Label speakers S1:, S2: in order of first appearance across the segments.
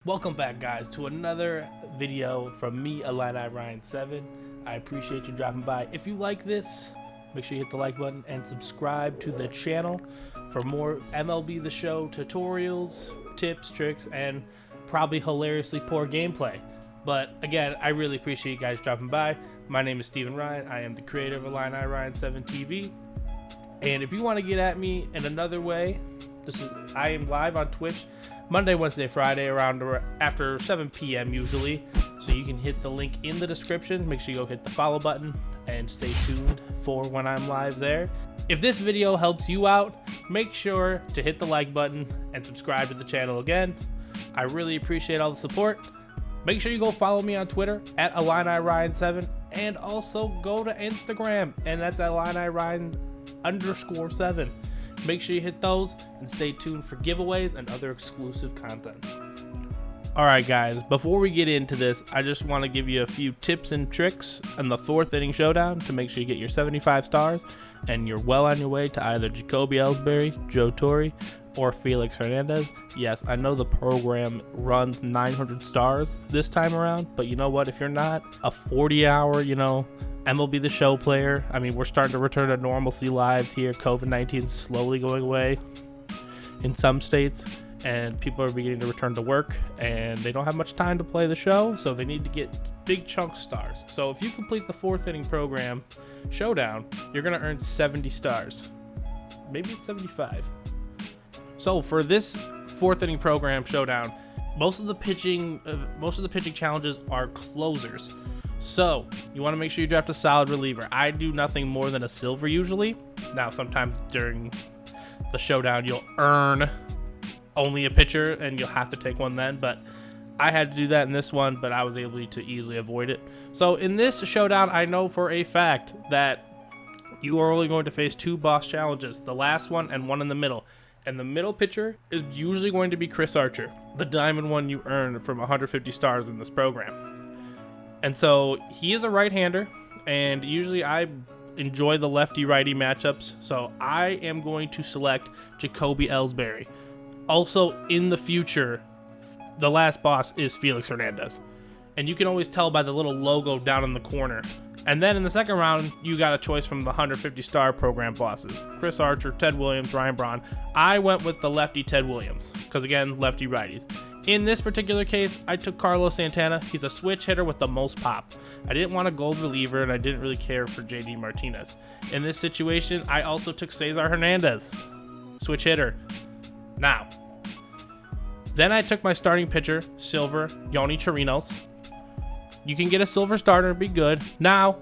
S1: Welcome back, guys, to another video from me, Illini Ryan 7. I appreciate you dropping by. If you like this, make sure you hit the like button and subscribe to the channel for more MLB The Show tutorials, tips, tricks, and probably hilariously poor gameplay. But again, I really appreciate you guys dropping by. My name is Steven Ryan. I am the creator of Illini Ryan 7 TV. And if you want to get at me in another way, I am live on Twitch Monday, Wednesday, Friday around after 7 p.m. usually. So you can hit the link in the description. Make sure you go hit the follow button and stay tuned for when I'm live there. If this video helps you out, make sure to hit the like button and subscribe to the channel again. I really appreciate all the support. Make sure you go follow me on Twitter at Illini Ryan 7 and also go to Instagram, and that's Illini Ryan _7. Make sure you hit those and stay tuned for giveaways and other exclusive content. Alright guys, before we get into this, I just want to give you a few tips and tricks on the 4th inning showdown to make sure you get your 75 stars and you're well on your way to either Jacoby Ellsbury, Joe Torre, or Felix Hernandez. Yes, I know the program runs 900 stars this time around, but you know what? If you're not a 40-hour, MLB The Show player, I mean, we're starting to return to normalcy lives here. COVID-19 is slowly going away in some states, and people are beginning to return to work, and they don't have much time to play the show, so they need to get big chunk stars. So if you complete the 4th inning program showdown, you're going to earn 70 stars. Maybe it's 75. So for this 4th inning program showdown, most of the pitching challenges are closers. So you want to make sure you draft a solid reliever. I do nothing more than a silver usually. Now sometimes during the showdown you'll earn only a pitcher and you'll have to take one then, but I had to do that in this one, but I was able to easily avoid it. So in this showdown, I know for a fact that you are only going to face 2 boss challenges, the last one and one in the middle. And the middle pitcher is usually going to be Chris Archer, the diamond one you earn from 150 stars in this program. And so he is a right-hander, and usually I enjoy the lefty-righty matchups, so I am going to select Jacoby Ellsbury. Also, in the future, the last boss is Felix Hernandez, and you can always tell by the little logo down in the corner. And then in the second round, you got a choice from the 150-star program bosses: Chris Archer, Ted Williams, Ryan Braun. I went with the lefty Ted Williams, because again, lefty-righties. In this particular case, I took Carlos Santana. He's a switch hitter with the most pop. I didn't want a gold reliever, and I didn't really care for JD Martinez. In this situation, I also took Cesar Hernandez, switch hitter. Now, then I took my starting pitcher, silver, Yoni Chirinos. You can get a silver starter and be good. Now,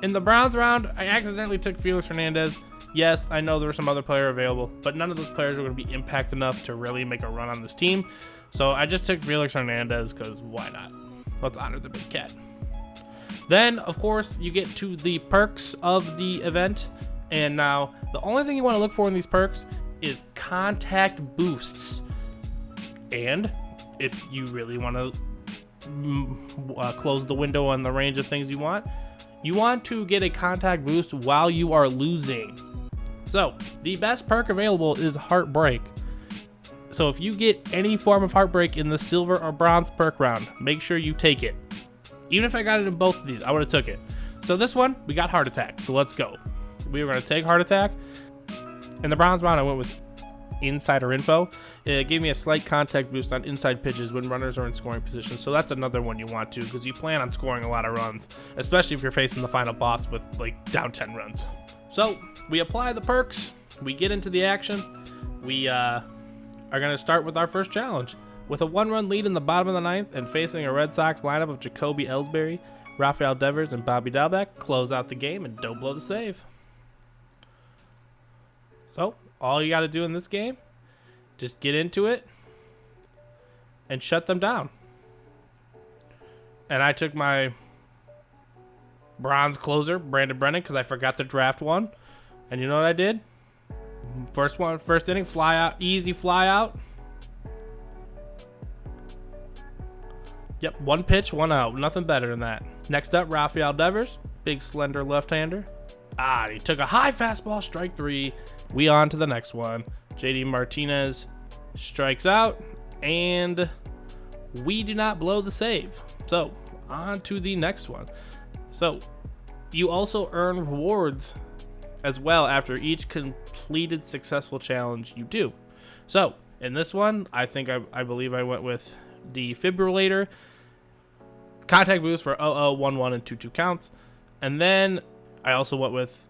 S1: in the Browns round, I accidentally took Felix Hernandez. Yes, I know there were some other player available, but none of those players are going to be impact enough to really make a run on this team. So I just took Felix Hernandez because why not? Let's honor the big cat. Then, of course, you get to the perks of the event. And now, the only thing you want to look for in these perks is contact boosts. And if you really want to close the window on the range of things you want to get a contact boost while you are losing. So the best perk available is Heartbreak. So if you get any form of Heartbreak in the silver or bronze perk round, make sure you take it. Even if I got it in both of these, I would have took it. So this one, we got Heart Attack, so let's go. We were going to take Heart Attack. In the bronze round, I went with Insider Info. It gave me a slight contact boost on inside pitches when runners are in scoring position, so that's another one you want to, because you plan on scoring a lot of runs, especially if you're facing the final boss with like down 10 runs. So we apply the perks, we get into the action. We are going to start with our first challenge. With a 1-run lead in the bottom of the 9th and facing a Red Sox lineup of Jacoby Ellsbury, Rafael Devers, and Bobby Dalbec, close out the game and don't blow the save. So all you got to do in this game, just get into it and shut them down. And I took my bronze closer, Brandon Brennan, because I forgot to draft one. And you know what I did? First inning, fly out, easy fly out. Yep, 1 pitch, 1 out. Nothing better than that. Next up, Rafael Devers, big slender left-hander. He took a high fastball, strike 3. We on to the next one. JD Martinez strikes out, and we do not blow the save. So on to the next one. So you also earn rewards as well after each completed successful challenge you do. So in this one, I believe I went with Defibrillator, Contact Boost for 0, 1, 1, and 2, 2 counts. And then I also went with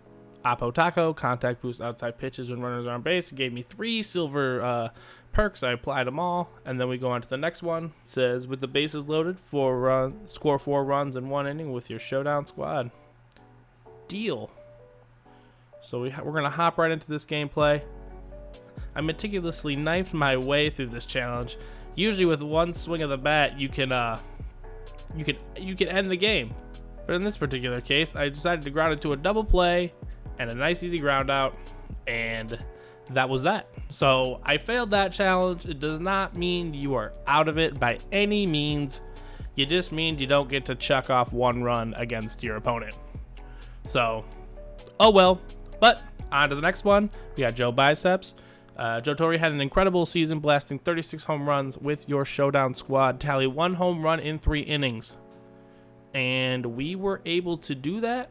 S1: Apo Taco, Contact Boost outside pitches when runners are on base. It gave me 3 silver perks. I applied them all. And then we go on to the next one. It says, with the bases loaded, score 4 runs in 1 inning with your Showdown squad. Deal. So we're going to hop right into this gameplay. I meticulously knifed my way through this challenge. Usually with one swing of the bat, you can end the game. But in this particular case, I decided to ground it to a double play and a nice easy ground out, and that was that. So I failed that challenge. It does not mean you are out of it by any means. It just means you don't get to chuck off 1 run against your opponent. So, oh well. But on to the next one. We got Joe Biceps. Joe Torre had an incredible season, blasting 36 home runs with your Showdown squad. Tally 1 home run in 3 innings. And we were able to do that.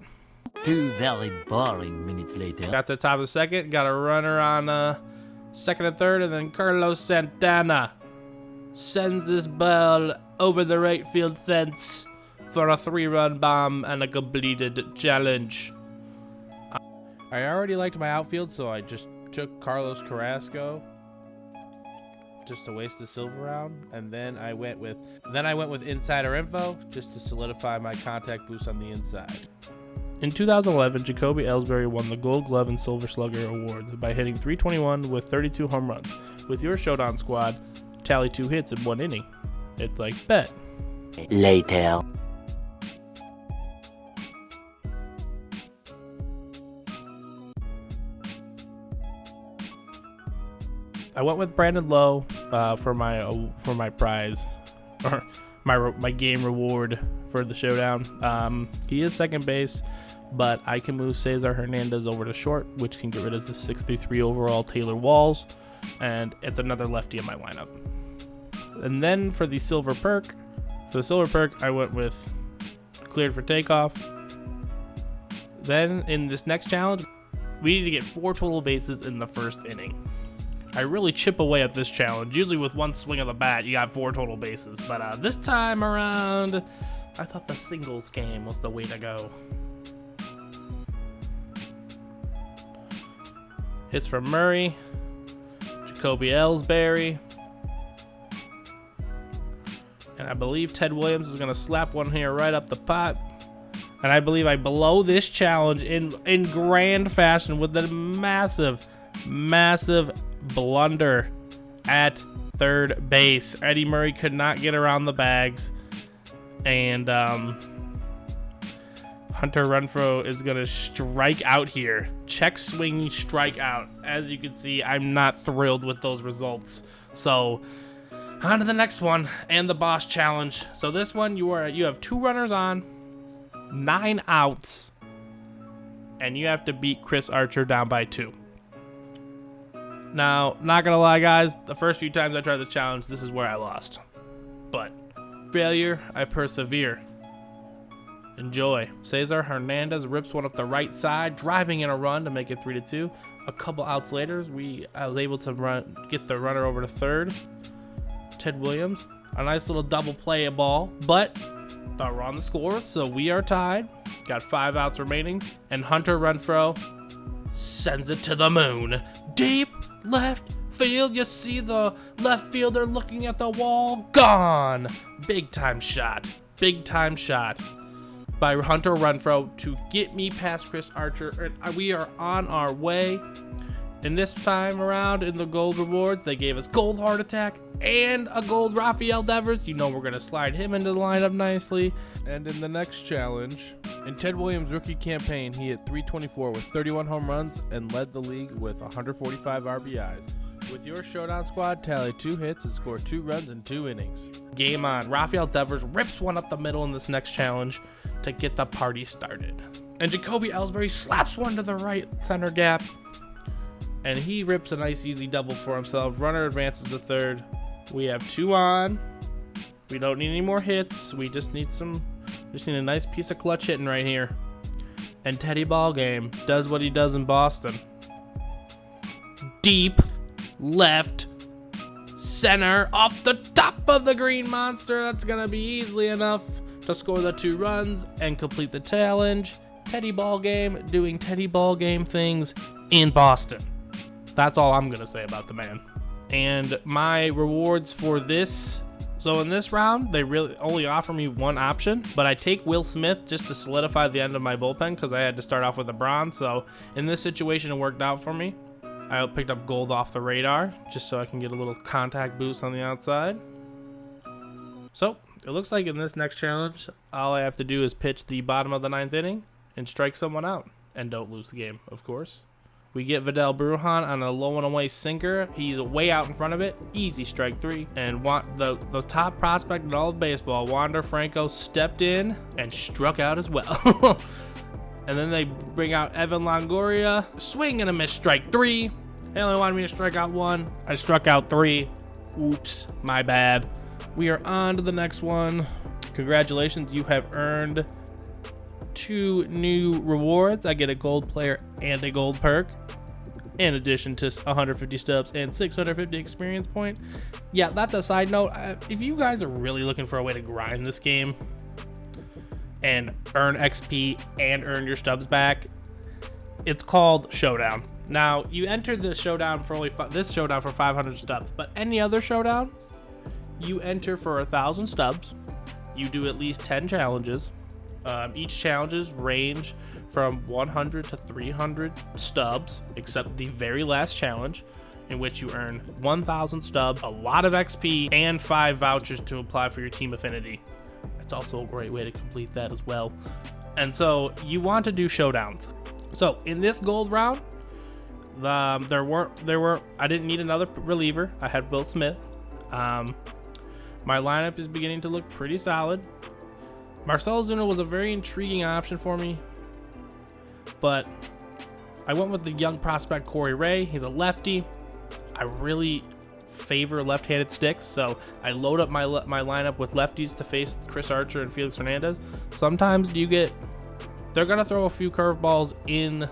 S2: 2 very boring minutes later.
S1: Got to the top of the second, got a runner on second and third, and then Carlos Santana sends this ball over the right field fence for a 3-run bomb and a completed challenge. I already liked my outfield, so I just took Carlos Carrasco just to waste the silver round, and then I went with insider info just to solidify my contact boost on the inside. In 2011, Jacoby Ellsbury won the Gold Glove and Silver Slugger awards by hitting .321 with 32 home runs. With your Showdown squad, tally 2 hits in 1 inning. It's like bet.
S2: Later.
S1: I went with Brandon Lowe for my prize, or my game reward for the Showdown. He is second base, but I can move Cesar Hernandez over to short, which can get rid of the 63 overall Taylor Walls, and it's another lefty in my lineup. And then for the silver perk, I went with cleared for takeoff. Then in this next challenge, we need to get 4 total bases in the first inning. I really chip away at this challenge. Usually with 1 swing of the bat, you got 4 total bases. But this time around, I thought the singles game was the way to go. Hits from Murray, Jacoby Ellsbury, and I believe Ted Williams is going to slap one here right up the pot. And I believe I blow this challenge in grand fashion with a massive blunder at third base. Eddie Murray could not get around the bags, and Hunter Renfroe is gonna strike out here. Check swing, strike out. As you can see, I'm not thrilled with those results. So on to the next one, and the boss challenge. So this one, you have 2 runners on, 9 outs, and you have to beat Chris Archer down by 2. Now, not gonna lie, guys, the first few times I tried the challenge, this is where I lost. But failure, I persevere. Enjoy. Cesar Hernandez rips one up the right side, driving in a run to make it 3-2. A couple outs later, I was able to get the runner over to third. Ted Williams, a nice little double play a ball, but we're on the score, so we are tied. Got 5 outs remaining, and Hunter Renfroe sends it to the moon. Deep left field. You see the left fielder looking at the wall. Gone. Big time shot by Hunter Renfroe to get me past Chris Archer. And we are on our way. And this time around in the gold rewards, they gave us gold Heart Attack and a gold Rafael Devers. You know we're going to slide him into the lineup nicely. And in the next challenge, in Ted Williams' rookie campaign, he hit .324 with 31 home runs and led the league with 145 RBIs. With your Showdown squad, tally 2 hits and score 2 runs in 2 innings. Game on. Rafael Devers rips one up the middle in this next challenge to get the party started. And Jacoby Ellsbury slaps one to the right center gap, and he rips a nice easy double for himself. Runner advances to third. We have 2 on, We don't need any more hits. We just need a nice piece of clutch hitting right here. And Teddy Ballgame does what he does in Boston. Deep left center off the top of the green monster. That's gonna be easily enough to score the 2 runs and complete the challenge. Teddy Ballgame doing Teddy Ballgame things in Boston. That's all I'm gonna say about the man. And my rewards for this, so in this round, they really only offer me one option, but I take Will Smith just to solidify the end of my bullpen because I had to start off with a bronze. So in this situation, it worked out for me. I picked up gold off the radar just so I can get a little contact boost on the outside. So it looks like in this next challenge, all I have to do is pitch the bottom of the 9th inning and strike someone out and don't lose the game, of course. We get Vidal Brujan on a low and away sinker. He's way out in front of it. Easy strike 3. And the top prospect in all of baseball, Wander Franco, stepped in and struck out as well. And then they bring out Evan Longoria. Swing and a miss, strike 3. They only wanted me to strike out 1. I struck out 3. Oops, my bad. We are on to the next one. Congratulations, you have earned 2 new rewards. I get a gold player and a gold perk, in addition to 150 stubs and 650 experience point. Yeah, that's a side note. If you guys are really looking for a way to grind this game and earn XP and earn your stubs back, it's called Showdown. Now, you enter the Showdown for this Showdown for 500 stubs, but any other Showdown, you enter for 1,000 stubs. You do at least 10 challenges. Each challenges range from 100 to 300 stubs, except the very last challenge, in which you earn 1,000 stubs, a lot of XP, and 5 vouchers to apply for your team affinity. It's also a great way to complete that as well. And so you want to do showdowns. So in this gold round, I didn't need another reliever. I had Will Smith. My lineup is beginning to look pretty solid. Marcell Ozuna was a very intriguing option for me, but I went with the young prospect Corey Ray. He's a lefty. I really favor left-handed sticks, so I load up my lineup with lefties to face Chris Archer and Felix Hernandez. Sometimes they're gonna throw a few curveballs in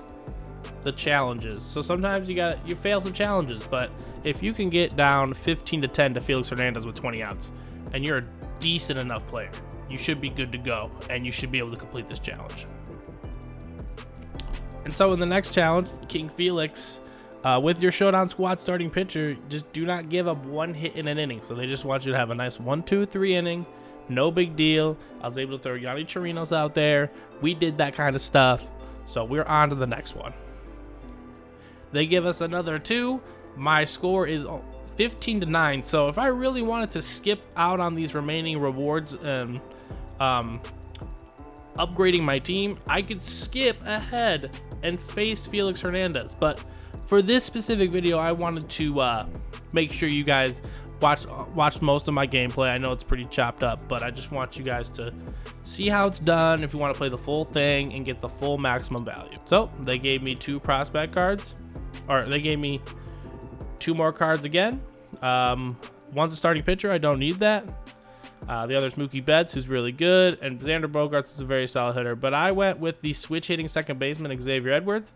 S1: the challenges, so sometimes you fail some challenges. But if you can get down 15-10 to Felix Hernandez with 20 outs, and you're a decent enough player, you should be good to go, and you should be able to complete this challenge. And so in the next challenge, King Felix, with your Showdown squad starting pitcher, just do not give up 1 hit in an inning. So they just want you to have a nice 1, 2, 3 inning. No big deal. I was able to throw Yanni Chirinos out there. We did that kind of stuff. So we're on to the next one. They give us another 2. My score is 15-9. So if I really wanted to skip out on these remaining rewards and upgrading my team, I could skip ahead and face Felix Hernandez. But for this specific video, I wanted to make sure you guys watch most of my gameplay. I know it's pretty chopped up, but I just want you guys to see how it's done if you want to play the full thing and get the full maximum value. So they gave me 2 prospect cards, or they gave me 2 more cards again. One's a starting pitcher. I don't need that. The other is Mookie Betts, who's really good, and Xander Bogaerts is a very solid hitter. But I went with the switch-hitting second baseman, Xavier Edwards.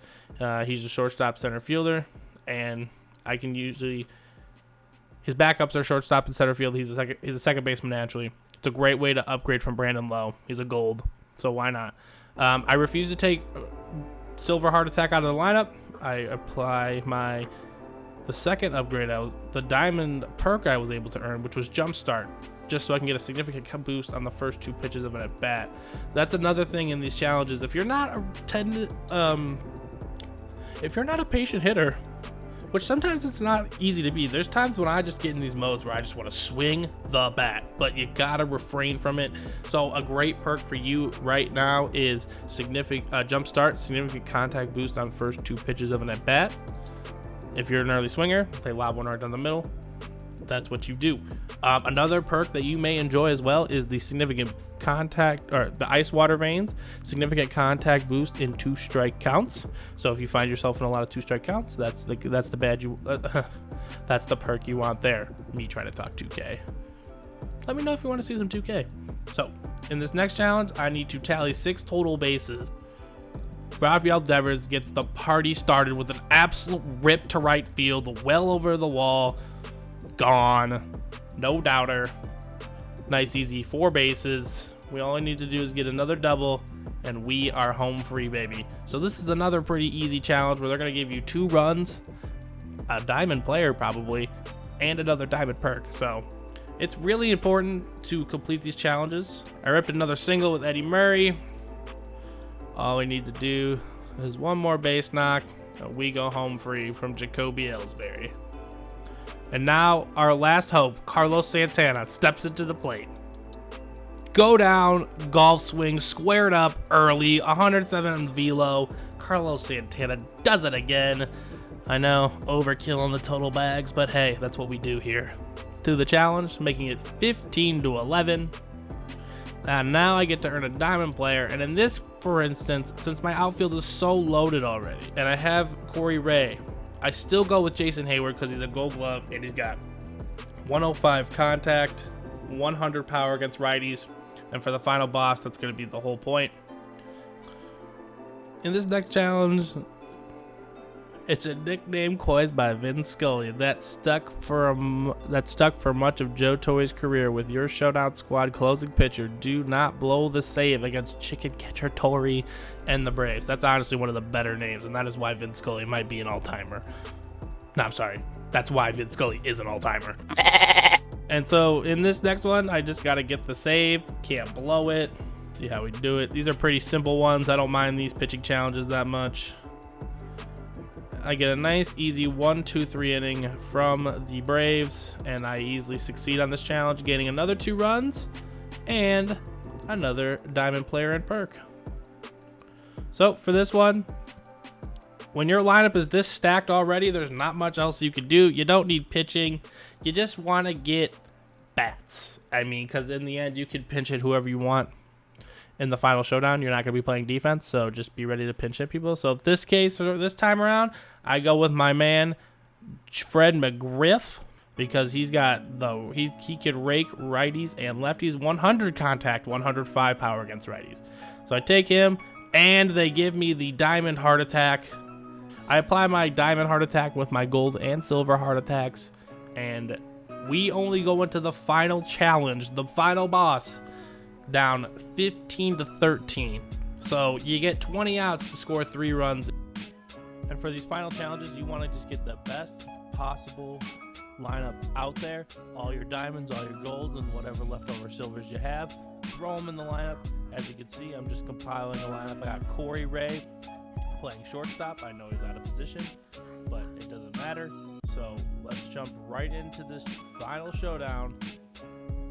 S1: He's a shortstop center fielder, and I can usually... His backups are shortstop and center field. He's a second baseman naturally. It's a great way to upgrade from Brandon Lowe. He's a gold, so why not? I refuse to take Silver Heart Attack out of the lineup. I apply the second upgrade, the diamond perk I was able to earn, which was Jumpstart, just so I can get a significant boost on the first 2 pitches of an at-bat. That's another thing in these challenges. If you're not a patient hitter, which sometimes it's not easy to be. There's times when I just get in these modes where I just want to swing the bat, but you gotta refrain from it. So a great perk for you right now is significant Jumpstart, significant contact boost on first 2 pitches of an at-bat. If you're an early swinger, they lob one right down the middle. That's what you do. Another perk that you may enjoy as well is the significant contact, or the ice water veins, significant contact boost in 2 strike counts. So if you find yourself in a lot of 2 strike counts, that's the perk you want there. Me trying to talk 2K. let me know if you want to see some 2K. So, in this next challenge, I need to tally 6 total bases. Rafael Devers gets the party started with an absolute rip to right field, well over the wall, gone, no doubter. Nice, easy, 4 bases. We all need to do is get another double, and we are home free, baby. So this is another pretty easy challenge where they're going to give you 2 runs, a diamond player probably, and another diamond perk. So it's really important to complete these challenges. I ripped another single with Eddie Murray. All we need to do is 1 more base knock, and we go home free from Jacoby Ellsbury. And now our last hope, Carlos Santana, steps into the plate. Go down, golf swing, squared up early, 107 velo. Carlos Santana does it again. I know, overkill on the total bags, but hey, that's what we do here. To the challenge, making it 15-11. And now I get to earn a diamond player, and in this, for instance, since my outfield is so loaded already, and I have Corey Ray, I still go with Jason Hayward because he's a gold glove, and he's got 105 contact, 100 power against righties, and for the final boss, that's going to be the whole point. In this next challenge, it's a nickname coined by Vin Scully that stuck for much of Joe Torre's career. With your Showdown squad closing pitcher, do not blow the save against Chicken Catcher Torre and the Braves. That's honestly one of the better names, and that is why Vin Scully might be an all-timer. No, I'm sorry. That's why Vin Scully is an all-timer. And so in this next one, I just got to get the save. Can't blow it. See how we do it. These are pretty simple ones. I don't mind these pitching challenges that much. I get a nice, easy 1-2-3 inning from the Braves, and I easily succeed on this challenge, gaining another 2 runs and another diamond player and perk. So for this one, when your lineup is this stacked already, there's not much else you can do. You don't need pitching. You just want to get bats. I mean, because in the end, you can pinch hit whoever you want. In the final showdown, you're not going to be playing defense, so just be ready to pinch hit people. So this case, or this time around, I go with my man, Fred McGriff, because he's got he could rake righties and lefties, 100 contact, 105 power against righties. So I take him, and they give me the diamond heart attack. I apply my diamond heart attack with my gold and silver heart attacks, and we only go into the final challenge, the final boss, down 15-13. So you get 20 outs to score 3 runs. And for these final challenges, you want to just get the best possible lineup out there. All your diamonds, all your golds, and whatever leftover silvers you have, throw them in the lineup. As you can see, I'm just compiling a lineup. I got Corey Ray playing shortstop. I know he's out of position, but it doesn't matter. So let's jump right into this final showdown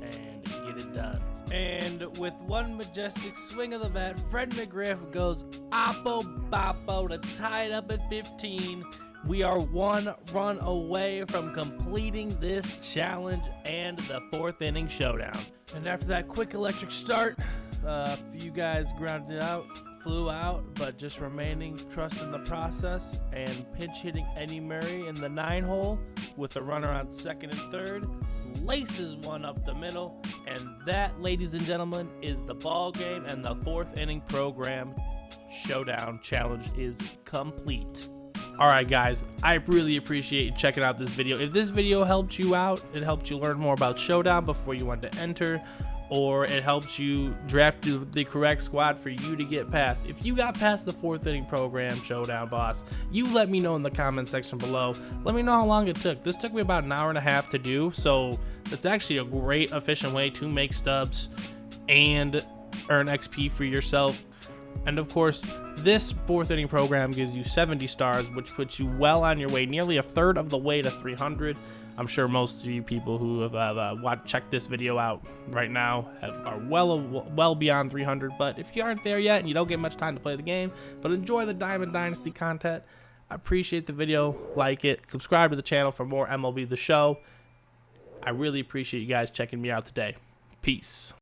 S1: and get it done. And with one majestic swing of the bat, Fred McGriff goes oppo boppo to tie it up at 15. We are 1 run away from completing this challenge and the 4th inning showdown. And after that quick electric start, a few guys grounded out, flew out, but just remaining trust in the process and pinch hitting Eddie Murray in the 9-hole with a runner on 2nd and 3rd. Laces one up the middle, and that, ladies and gentlemen, is the ball game, and the 4th inning program showdown challenge is complete. All right, guys, I really appreciate you checking out this video. If this video helped you out, it helped you learn more about Showdown before you want to enter, or it helps you draft the correct squad for you to get past. If you got past the 4th inning program showdown boss, you let me know in the comment section below. Let me know how long it took. This took me about an hour and a half to do, so it's actually a great, efficient way to make stubs and earn XP for yourself. And of course, this 4th inning program gives you 70 stars, which puts you well on your way, nearly a third of the way to 300. I'm sure most of you people who have checked this video out right now are well beyond 300. But if you aren't there yet and you don't get much time to play the game, but enjoy the Diamond Dynasty content, I appreciate the video. Like it, subscribe to the channel for more MLB The Show. I really appreciate you guys checking me out today. Peace.